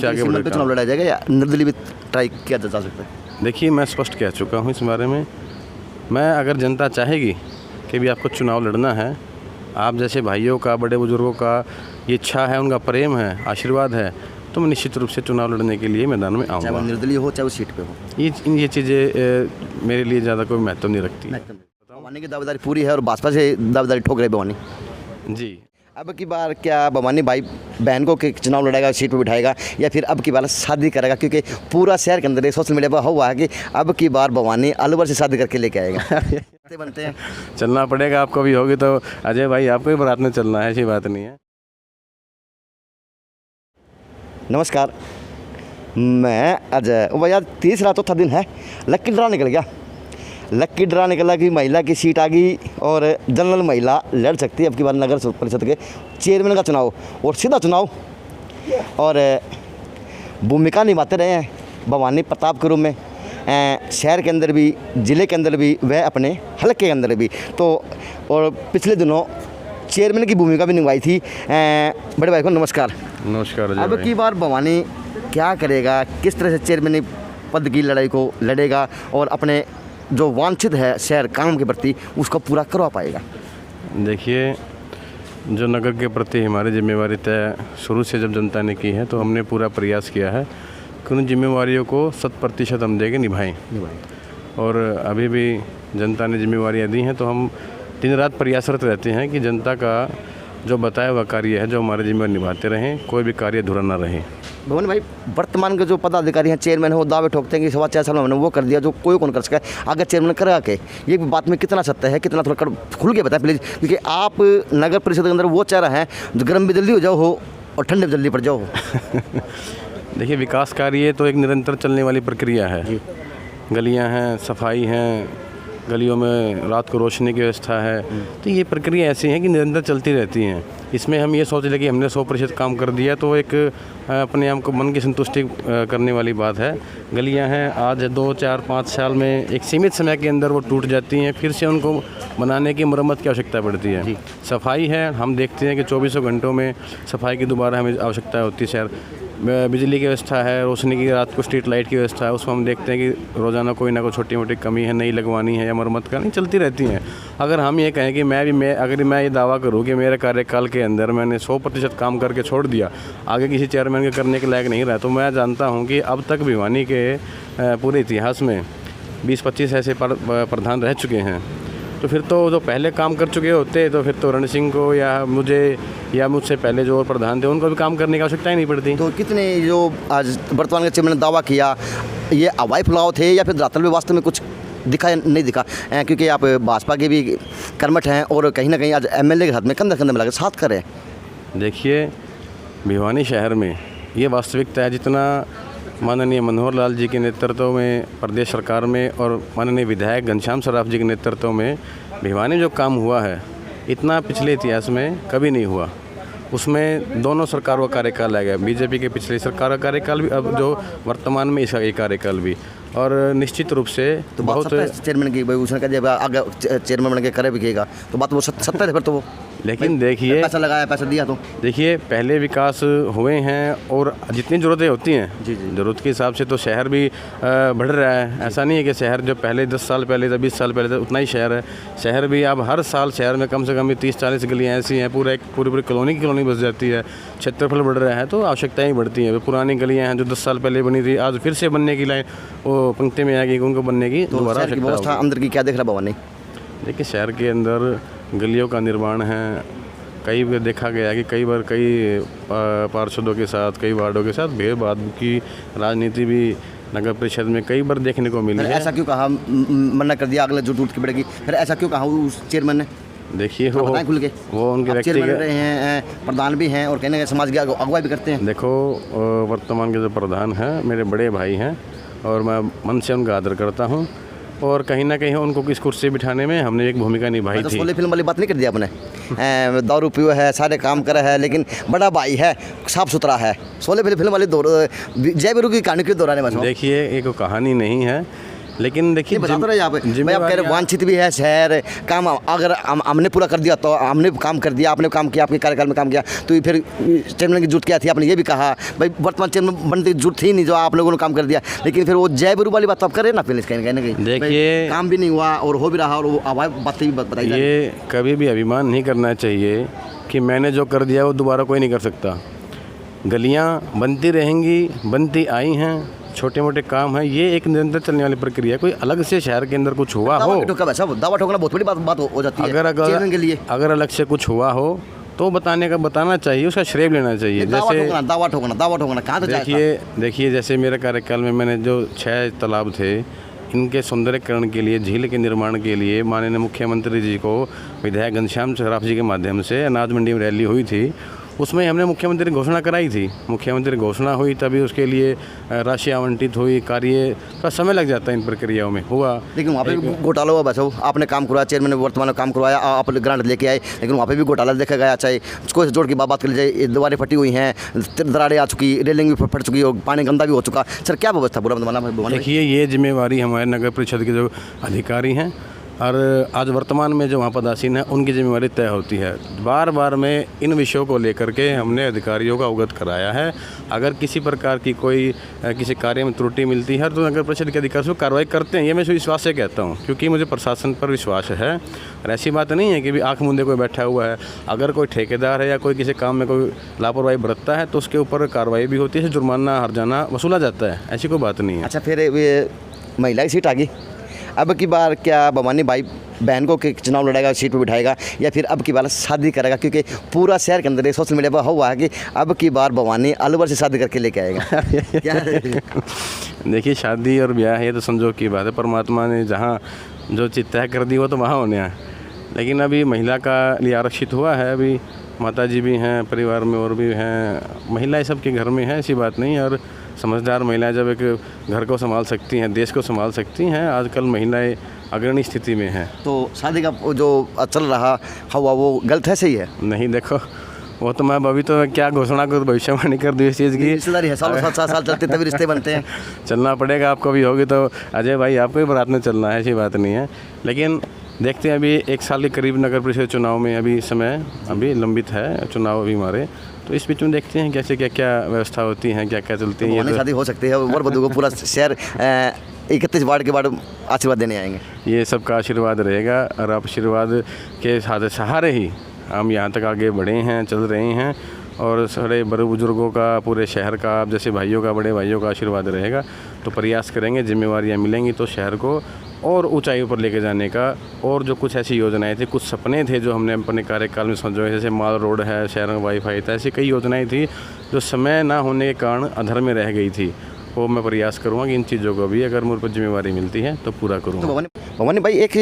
से आगे बढ़ेगा। चुनाव लड़ा जाएगा या निर्दलीय भी ट्राई किया जा सकता है? देखिए, मैं स्पष्ट कह चुका हूँ इस बारे में। मैं अगर जनता चाहेगी कि भी आपको चुनाव लड़ना है, आप जैसे भाइयों का, बड़े बुजुर्गों का ये इच्छा है, उनका प्रेम है, आशीर्वाद है, तो मैं निश्चित रूप से चुनाव लड़ने के लिए मैदान में आऊँगा। चाहे वो निर्दलीय हो चाहे वो सीट पे हो, ये चीज़ें मेरे लिए ज़्यादा कोई महत्व नहीं रखती। भवानी की दावेदारी पूरी है और भाजपा से दावेदारी ठोक रहे भवानी जी। अब की बार क्या भवानी भाई बहन को चुनाव लड़ाएगा, सीट पर बिठाएगा, या फिर अब की बार शादी करेगा? क्योंकि पूरा शहर के अंदर सोशल मीडिया पर हुआ है कि अब की बार भवानी अलवर से शादी करके लेके आएगा। बनते हैं, चलना पड़ेगा, आपको भी होगी तो अजय भाई आपको भी बारात में चलना है, ऐसी बात नहीं है। नमस्कार, मैं अजय। वो यार तीसरा चौथा दिन है, लक्की ड्रा निकल गया। लक्की ड्रा निकला कि महिला की सीट आ गई और जनरल महिला लड़ सकती है अब की बार नगर परिषद के चेयरमैन का चुनाव, और सीधा चुनाव। और भूमिका निभाते रहे हैं भवानी प्रताप के रूप में, शहर के अंदर भी, ज़िले के अंदर भी, वह अपने हलके के अंदर भी। तो और पिछले दिनों चेयरमैन की भूमिका भी निभाई थी। बड़े भाई को नमस्कार। नमस्कार। अब की बार भवानी क्या करेगा, किस तरह से चेयरमैन पद की लड़ाई को लड़ेगा और अपने जो वांछित है शहर काम के प्रति उसको पूरा करवा पाएगा? देखिए, जो नगर के प्रति हमारी जिम्मेवारी तय शुरू से जब जनता ने की है, तो हमने पूरा प्रयास किया है कि उन जिम्मेवारियों को 100% हम देके निभाएं। और अभी भी जनता ने जिम्मेवारियां दी हैं, तो हम दिन रात प्रयासरत रहते हैं कि जनता का जो बताया हुआ कार्य है, जो हमारे जिम्मेवारी निभाते रहें, कोई भी कार्य अधूरा ना रहे। भवन भाई, वर्तमान के जो पदाधिकारी हैं, चेयरमैन हो, दावे ठोकते हैं कि 4.25 साल में हमने वो कर दिया जो कोई कौन कर सका है। अगर चेयरमैन करा के ये बात में कितना सत्य है, कितना थोड़ा खुल के बताए प्लीज़, क्योंकि आप नगर परिषद के अंदर वो चेहरा है जो गर्म भी जल्दी हो जाओ हो और ठंडे भी जल्दी पड़ जाओ हो। देखिए, विकास कार्य तो एक निरंतर चलने वाली प्रक्रिया है। गलियाँ हैं, सफाई हैं, गलियों में रात को रोशनी की व्यवस्था है, तो ये प्रक्रिया ऐसी है कि निरंतर चलती रहती हैं। इसमें हम ये सोच लें कि हमने 100% काम कर दिया तो एक अपने आप को मन की संतुष्टि करने वाली बात है। गलियां हैं, आज 2, 4, 5 साल में एक सीमित समय के अंदर वो टूट जाती हैं, फिर से उनको बनाने की मरम्मत की आवश्यकता पड़ती है। सफाई है, हम देखते हैं कि 24 घंटों में सफाई की दोबारा हमें आवश्यकता होती है। शहर बिजली की व्यवस्था है, रोशनी की, रात को स्ट्रीट लाइट की व्यवस्था है, उसमें हम देखते हैं कि रोज़ाना कोई ना कोई छोटी मोटी कमी है, नई लगवानी है या मरम्मत करनी, चलती रहती हैं। अगर हम ये कहें कि अगर मैं ये दावा करूँ कि मेरे कार्यकाल के अंदर मैंने 100% काम करके छोड़ दिया, आगे किसी चेयरमैन के करने के लायक नहीं रहा, तो मैं जानता हूँ कि अब तक भिवानी के पूरे इतिहास में 20-25 ऐसे प्रधान रह चुके हैं। तो फिर तो जो पहले काम कर चुके होते तो फिर तो रण सिंह को या मुझे या मुझसे पहले जो और प्रधान थे उनको भी काम करने की आवश्यकता ही नहीं पड़ती। तो कितने जो आज वर्तमान के चेयरमैन ने दावा किया, ये हवाई फुलाव थे या फिर धरातल में वास्तव में कुछ दिखा नहीं दिखा? क्योंकि आप भाजपा के भी कर्मठ हैं और कहीं ना कहीं आज एमएलए के हाथ में कंधे कंधे मिला के साथ करें। देखिए, भिवानी शहर में ये वास्तविकता है, जितना माननीय मनोहर लाल जी के नेतृत्व में प्रदेश सरकार में और माननीय विधायक घनश्याम सराफ जी के नेतृत्व में भिवानी जो काम हुआ है, इतना पिछले इतिहास में कभी नहीं हुआ। उसमें दोनों सरकारों का कार्यकाल आ गया, बीजेपी के पिछली सरकार का कार्यकाल भी, अब जो वर्तमान में इसका एक कार्यकाल भी, और निश्चित रूप से तो बहुत चेयरमैन की उसने कहा जब आगे चेयरमैन बन के करे बिकेगा तो बात वो सत्तर है फिर तो वो। लेकिन देखिए, पैसा लगाया, पैसा दिया, तो देखिए पहले विकास हुए हैं और जितनी ज़रूरतें होती हैं, जी ज़रूरत के हिसाब से तो शहर भी बढ़ रहा है। ऐसा नहीं है कि शहर जो पहले 10 साल पहले था, 20 साल पहले था, उतना ही शहर है। शहर भी अब हर साल शहर में कम से कम 30-40 गलियाँ ऐसी हैं, पूरी कॉलोनी की कॉलोनी बस जाती है, क्षेत्रफल बढ़ रहा है, तो आवश्यकताएँ बढ़ती हैं। पुरानी गलियाँ हैं जो 10 साल पहले बनी थी, आज फिर से बनने की लाइन वो पंक्ति में आ गई, उनको बनने की दोबारा व्यवस्था अंदर की क्या देख रहा भवानी? देखिए, शहर के अंदर गलियों का निर्माण है, कई बार देखा गया कि कई बार कई पार्षदों के साथ, कई वार्डों के साथ भेदभाव की राजनीति भी नगर परिषद में कई बार देखने को मिली है। ऐसा क्यों कहा, मना कर दिया, अगले जो टूट की पड़ेगी, फिर ऐसा क्यों कहा उस चेयरमैन ने? देखिए, वो खुल के वो उनके व्यक्तिगत रहे हैं, प्रधान भी हैं और कहीं ना कहीं समाज की अगुवाई भी करते हैं। देखो, वर्तमान के जो प्रधान हैं मेरे बड़े भाई हैं और मैं मन से उनका आदर करता हूँ, और कहीं ना कहीं उनको किस कुर्सी बिठाने में हमने एक भूमिका निभाई थी। शोले फिल्म वाली बात नहीं कर दी आपने? दारू पियो है, सारे काम करे है, लेकिन बड़ा भाई है, साफ सुथरा है। शोले फिल्म वाली जय वीरू की कहानी क्यों दोहराने? बस देखिए, एक कहानी नहीं है, लेकिन देखिए बता तो रहे आप भाई, आप कह रहे जिम्मेवारियाँ- वांछित भी है शहर काम, अगर हमने पूरा कर दिया तो हमने काम कर दिया, आपने काम किया, आपके कार्यकाल में काम किया, तो फिर चेयरमैन की जरूरत क्या थी? आपने ये भी कहा भाई वर्तमान चेयरमैन बनने की जरूरत थी नहीं, जो आप लोगों ने काम कर दिया। लेकिन फिर वो जय गुरु वाली बात तो आप करें ना फिर कहीं ना कहीं। देखिए- भाई, काम भी नहीं हुआ और हो भी रहा और वो बातें भी बताई जा रही। ये कभी भी अभिमान नहीं करना चाहिए कि मैंने जो कर दिया वो दोबारा कोई नहीं कर सकता। गलियां बनती रहेंगी, बनती आई हैं, छोटे मोटे काम हैं, ये एक निरंतर चलने वाली प्रक्रिया है। कोई अलग से शहर के अंदर कुछ हुआ हो, दावा ठोकना बहुत बड़ी बात हो जाती है चेयरमैन के लिए। अगर अलग से कुछ हुआ हो तो बताना चाहिए, उसका श्रेय लेना चाहिए। जैसे दावा ठोकना कहाँ तो देखिए जैसे मेरे कार्यकाल में मैंने जो 6 तालाब थे, इनके सौंदर्यकरण के लिए, झील के निर्माण के लिए माननीय मुख्यमंत्री जी को विधायक घनश्याम सराफ जी के माध्यम से अनाज मंडी में रैली हुई थी, उसमें हमने मुख्यमंत्री की घोषणा कराई थी। मुख्यमंत्री घोषणा हुई तभी उसके लिए राशि आवंटित हुई, कार्य का समय लग जाता है इन प्रक्रियाओं में हुआ। लेकिन वहाँ पे भी घोटाला हुआ बस, आपने काम करवाया, चेयरमैन ने वर्तमान में काम करवाया, आप ग्रांट लेके आए, लेकिन वहाँ पे भी घोटाला देखा गया। चाहे उसको जोड़ की बात कर लीजिए, दीवारें फटी हुई हैं, दरारें आ चुकी, रेलिंग भी फट चुकी और पानी गंदा भी हो चुका। सर क्या व्यवस्था पूरा? देखिए ये जिम्मेवारी हमारे नगर परिषद के जो अधिकारी हैं और आज वर्तमान में जो वहाँ पदासीन हैं, उनकी जिम्मेवारी तय होती है। बार बार में इन विषयों को लेकर के हमने अधिकारियों को अवगत कराया है। अगर किसी प्रकार की कोई किसी कार्य में त्रुटि मिलती है तो नगर परिषद के अधिकारी उसको कार्रवाई करते हैं। ये मैं विश्वास से कहता हूँ, क्योंकि मुझे प्रशासन पर विश्वास है। और ऐसी बात नहीं है कि भी आँख मूंदे कोई बैठा हुआ है। अगर कोई ठेकेदार है या कोई किसी काम में कोई लापरवाही बरतता है तो उसके ऊपर कार्रवाई भी होती है, जुर्माना हर्जाना वसूला जाता है, ऐसी कोई बात नहीं है। अच्छा, फिर ये महिला की सीट आ गई, अब की बार क्या भवानी भाई बहन को चुनाव लड़ाएगा, सीट पर बिठाएगा, या फिर अब की बार शादी करेगा? क्योंकि पूरा शहर के अंदर सोशल मीडिया पर हुआ है कि अब की बार भवानी अलवर से शादी करके लेके आएगा। क्या देखिए शादी और ब्याह ये तो संजोग की बात है, परमात्मा ने जहाँ जो चीज़ तय कर दी वो तो वहाँ होने है। लेकिन अभी महिला का लिए आरक्षित हुआ है, अभी माता जी भी हैं परिवार में और भी हैं, महिलाएं सबके घर में हैं, ऐसी बात नहीं है। और समझदार महिलाएं जब एक घर को संभाल सकती हैं, देश को संभाल सकती हैं, आजकल महिलाएं अग्रणी स्थिति में हैं। तो शादी का जो चल रहा हुआ वो गलत है, सही है? नहीं, देखो वो तो मैं अभी तो क्या घोषणा कर भविष्यवाणी कर दी इस चीज़ की। रिश्तेदारी है, सालों 7 साल चलते तभी रिश्ते बनते हैं। चलना पड़ेगा, आपको भी होगी तो अजय भाई आपको भी बारात में चलना है, ऐसी बात नहीं है। लेकिन देखते हैं, अभी 1 साल के करीब नगर परिषद चुनाव में अभी समय अभी लंबित है, चुनाव अभी हमारे, तो इस बीच में देखते हैं कैसे क्या क्या व्यवस्था होती है, क्या क्या चलती है। तो शादी हो सकती है और वधू को पूरा शहर 31 वार्ड के बाद आशीर्वाद देने आएंगे। ये सबका आशीर्वाद रहेगा और आप आशीर्वाद के सहारे ही हम यहाँ तक आगे बढ़े हैं, चल रहे हैं। और सारे बड़े बुजुर्गों का, पूरे शहर का, आप जैसे भाइयों का, बड़े भाइयों का आशीर्वाद रहेगा, तो प्रयास करेंगे, जिम्मेवारियाँ मिलेंगी तो शहर को और ऊंचाई पर लेके जाने का। और जो कुछ ऐसी योजनाएं थी, कुछ सपने थे जो हमने अपने कार्यकाल में सोचे, जैसे माल रोड है, शहर में वाईफाई था, ऐसी कई योजनाएं थी जो समय ना होने के कारण अधर में रह गई थी। वो मैं प्रयास करूँगा कि इन चीज़ों को भी अगर मुझ पर जिम्मेवारी मिलती है तो पूरा करूँगा। तो भवानी भाई, एक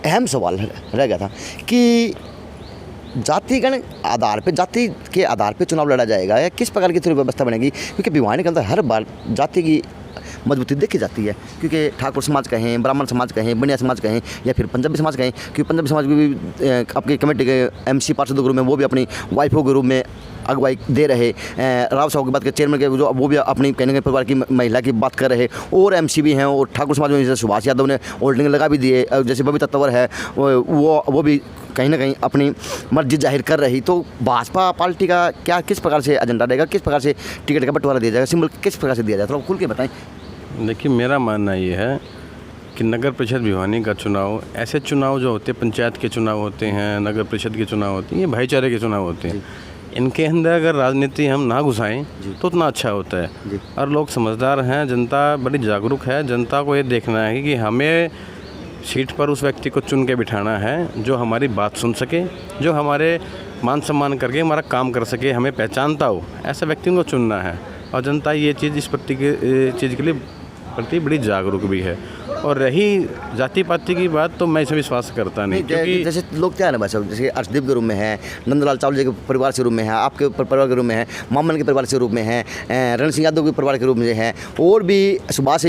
अहम सवाल रह गया था कि जातिगण आधार पे, जाति के आधार पे चुनाव लड़ा जाएगा या किस प्रकार की थोड़ी व्यवस्था बनेगी? क्योंकि भिवानी के अंदर हर बार जाति की मजबूती देखी जाती है, क्योंकि ठाकुर समाज कहें, ब्राह्मण समाज कहें, बनिया समाज कहें या फिर पंजाबी समाज कहें, क्योंकि पंजाबी समाज भी आपकी कमेटी के MC पार्षदों के रूप में वो भी अपनी वाइफों के रूप में अगुवाई दे रहे, राव साहब की बात कर, चेयरमैन के जो वो भी अपनी कहने के परिवार की महिला की बात कर रहे, और MC भी हैं, और ठाकुर समाज में जैसे सुभाष यादव ने होल्डिंग लगा भी दिए, जैसे बबीता तंवर है वो भी कहीं ना कहीं अपनी मर्जी जाहिर कर रही। तो भाजपा पार्टी का क्या, किस प्रकार से एजेंडा रहेगा, किस प्रकार से टिकट का बंटवारा दिया जाएगा, सिंबल किस प्रकार से दिया जाएगा, थोड़ा खुल के बताएं। देखिए मेरा मानना ये है कि नगर परिषद भिवानी का चुनाव, ऐसे चुनाव जो होते हैं, पंचायत के चुनाव होते हैं, नगर परिषद के चुनाव होते हैं, ये भाईचारे के चुनाव होते हैं। इनके अंदर अगर राजनीति हम ना घुसाएं तो उतना अच्छा होता है। और लोग समझदार हैं, जनता बड़ी जागरूक है। जनता को ये देखना है कि हमें सीट पर उस व्यक्ति को चुन के बिठाना है जो हमारी बात सुन सके, जो हमारे मान सम्मान करके हमारा काम कर सके, हमें पहचानता हो, ऐसे व्यक्ति को चुनना है। और जनता ये चीज़ इस चीज़ के लिए प्रति बड़ी जागरूक भी है। और रही जाति पाति की बात, तो मैं इसे विश्वास करता नहीं, क्योंकि जैसे लोग क्या है ना भाई साहब, जैसे अर्शदीप के रूप में है, नंदलाल चावल जी के परिवार से रूप में है, आपके परिवार के रूप में है, मामन के परिवार से रूप में है, रण सिंह यादव के परिवार के रूप में है, और भी सुभाष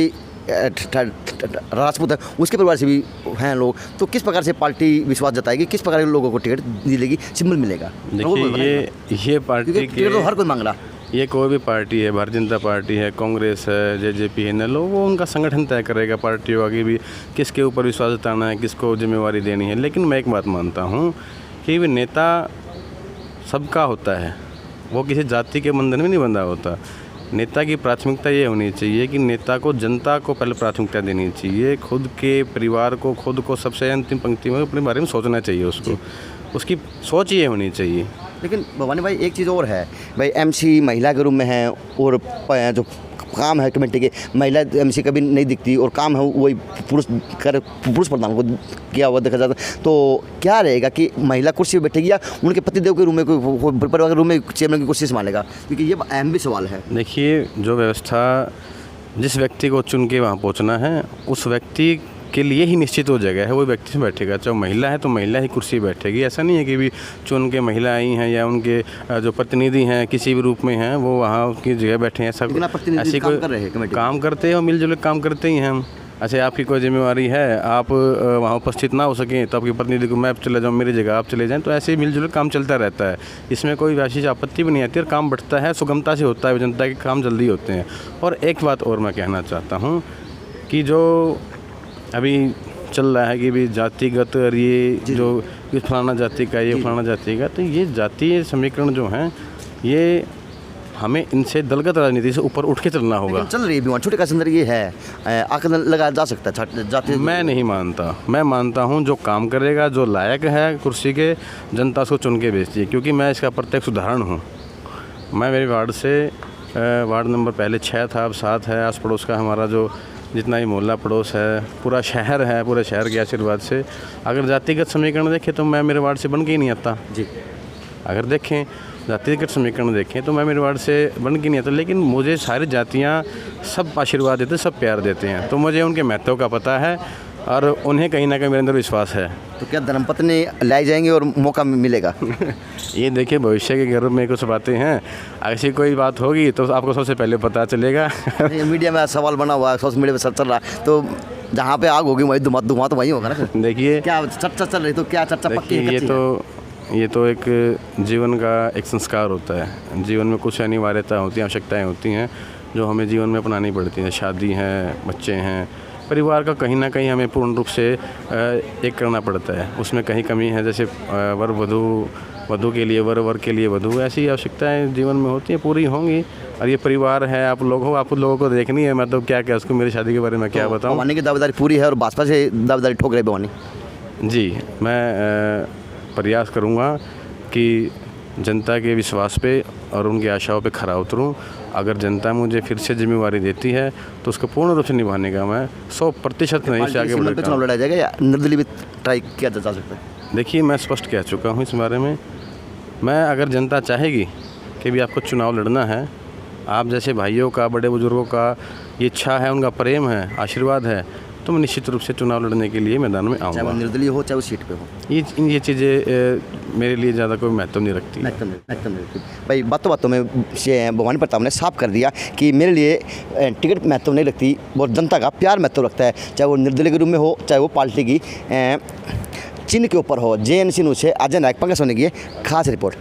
राजपूत है उसके परिवार से भी हैं लोग। तो किस प्रकार से पार्टी विश्वास जताएगी, किस प्रकार के लोगों को टिकट मिलेगी, सिंबल मिलेगा? देखिए ये पार्टी टिकट तो हर कोई मांग रहा। ये कोई भी पार्टी है, भारतीय जनता पार्टी है, कांग्रेस है, जेजेपी है, न लो, वो उनका संगठन तय करेगा पार्टियों आगे भी किसके ऊपर विश्वास जताना है, किसको जिम्मेवारी देनी है। लेकिन मैं एक बात मानता हूँ कि वे नेता सबका होता है, वो किसी जाति के बंधन में नहीं बंधा होता। नेता की प्राथमिकता ये होनी चाहिए कि नेता को जनता को पहले प्राथमिकता देनी चाहिए, खुद के परिवार को, खुद को सबसे अंतिम पंक्ति में अपने बारे में सोचना चाहिए उसको, उसकी सोच ये होनी चाहिए। लेकिन भवानी भाई एक चीज़ और है भाई, एमसी महिला के रूप में है और जो काम है कमेटी के, महिला एमसी कभी नहीं दिखती और काम है वही पुरुष प्रधान को किया हुआ देखा जाता। तो क्या रहेगा कि महिला कुर्सी पर बैठेगी या उनके पतिदेव के रूम में परिवार के रूम में चेयरमैन की कुर्सी संभालेगा, क्योंकि ये अहम भी सवाल है। देखिए, जो व्यवस्था जिस व्यक्ति को चुन के वहाँ पहुँचना है उस व्यक्ति के लिए ही निश्चित हो जगह है, वो व्यक्ति से बैठेगा। चाहे महिला है तो महिला ही कुर्सी बैठेगी। ऐसा नहीं है कि भी चुन के महिला आई हैं या उनके जो प्रतिनिधि हैं किसी भी रूप में हैं वो वहाँ की जगह बैठे हैं। ऐसा ऐसी कोई काम करते हैं और मिलजुल के काम करते ही हैं हम। अच्छा, आपकी कोई जिम्मेवारी है, आप वहाँ उपस्थित ना हो सकें तो आपके प्रतिनिधि को मैं चले जाऊँ, मेरी जगह आप चले जाएँ, तो ऐसे ही मिलजुल काम चलता रहता है। इसमें कोई विशेष आपत्ति भी नहीं आती और काम बढ़ता है, सुगमता से होता है, जनता के काम जल्दी होते हैं। और एक बात और मैं कहना चाहता हूँ कि जो अभी चल रहा है कि भी जातिगत और ये जो ये फलाना जाति का, ये फलाना जाति का, तो ये जातीय समीकरण जो हैं ये हमें इनसे दलगत राजनीति से ऊपर उठ के चलना होगा। चल रही है छोटे का अंदर ये है, आकलन लगाया जा सकता है जाति। मैं नहीं मानता, मैं मानता हूँ जो काम करेगा, जो लायक है कुर्सी के, जनता उसको चुन के भेजती है। क्योंकि मैं इसका प्रत्यक्ष उदाहरण हूँ। मैं मेरे वार्ड से वार्ड नंबर पहले 6 था, अब 7 है। आस पड़ोस का हमारा जो जितना ही मोहल्ला पड़ोस है, पूरा शहर है, पूरे शहर के आशीर्वाद से अगर जातिगत समीकरण देखें तो मैं मेरे वार्ड से बन के ही नहीं आता जी। अगर देखें जातिगत समीकरण देखें तो मैं मेरे वार्ड से बन के नहीं आता। लेकिन मुझे सारी जातियाँ सब आशीर्वाद देते, सब प्यार देते हैं, तो मुझे उनके महत्व का पता है और उन्हें कहीं ना कहीं मेरे अंदर विश्वास है। तो क्या धर्मपत्नी लाई जाएंगे और मौका मिलेगा? ये देखिए, भविष्य के गर्भ में कुछ बातें हैं, ऐसी कोई बात होगी तो आपको सबसे पहले पता चलेगा। मीडिया में सवाल बना हुआ है, सोशल मीडिया पर चल रहा है, तो जहाँ पे आग होगी वही धुआं तो वही होगा ना। देखिए, क्या चर्चा चल रही, तो क्या चर्चा पक्की है? ये तो एक जीवन का एक संस्कार होता है। जीवन में कुछ अनिवार्यता होती हैं, आवश्यकताएँ होती हैं जो हमें जीवन में अपनानी पड़ती हैं। शादी है, बच्चे हैं, परिवार का कहीं ना कहीं हमें पूर्ण रूप से एक करना पड़ता है। उसमें कहीं कमी है, जैसे वधु के लिए वर के लिए वधु, ऐसी आवश्यकताएं जीवन में होती हैं, पूरी होंगी। और ये परिवार है, आप लोग हो, आप लोगों को देखनी है। मैं तो क्या उसको मेरी शादी के बारे में क्या बताऊं। भवानी की दावेदारी पूरी है और भाजपा से दावेदारी ठोक रही भवानी? जी, मैं प्रयास करूँगा कि जनता के विश्वास पे और उनकी आशाओं पे खरा उतरूं। अगर जनता मुझे फिर से जिम्मेवारी देती है तो उसको पूर्ण रूप से निभाने का मैं 100% नहीं से आगे बढ़ेगा। चुनाव लड़ा जाएगा या निर्दलीय भी ट्राई किया जा सकता है? देखिए, मैं स्पष्ट कह चुका हूँ इस बारे में। मैं अगर जनता चाहेगी कि भी आपको चुनाव लड़ना है, आप जैसे भाइयों का, बड़े बुजुर्गों का ये इच्छा है, उनका प्रेम है, आशीर्वाद है, तो मैं निश्चित रूप से चुनाव लड़ने के लिए मैदान में आऊँगा। चाहे वो निर्दलीय हो, चाहे वो सीट पे हो। ये चीज़ें मेरे लिए ज़्यादा कोई महत्व नहीं रखती। भाई बातों में भवानी प्रताप ने साफ कर दिया कि मेरे लिए टिकट महत्व नहीं रखती, वो जनता का प्यार महत्व रखता है, चाहे वो निर्दलीय के रूप में हो, चाहे वो पार्टी की चिन्ह के ऊपर हो। JNC न्यूज़ से अजय नायक, पंकज सोनी की खास रिपोर्ट।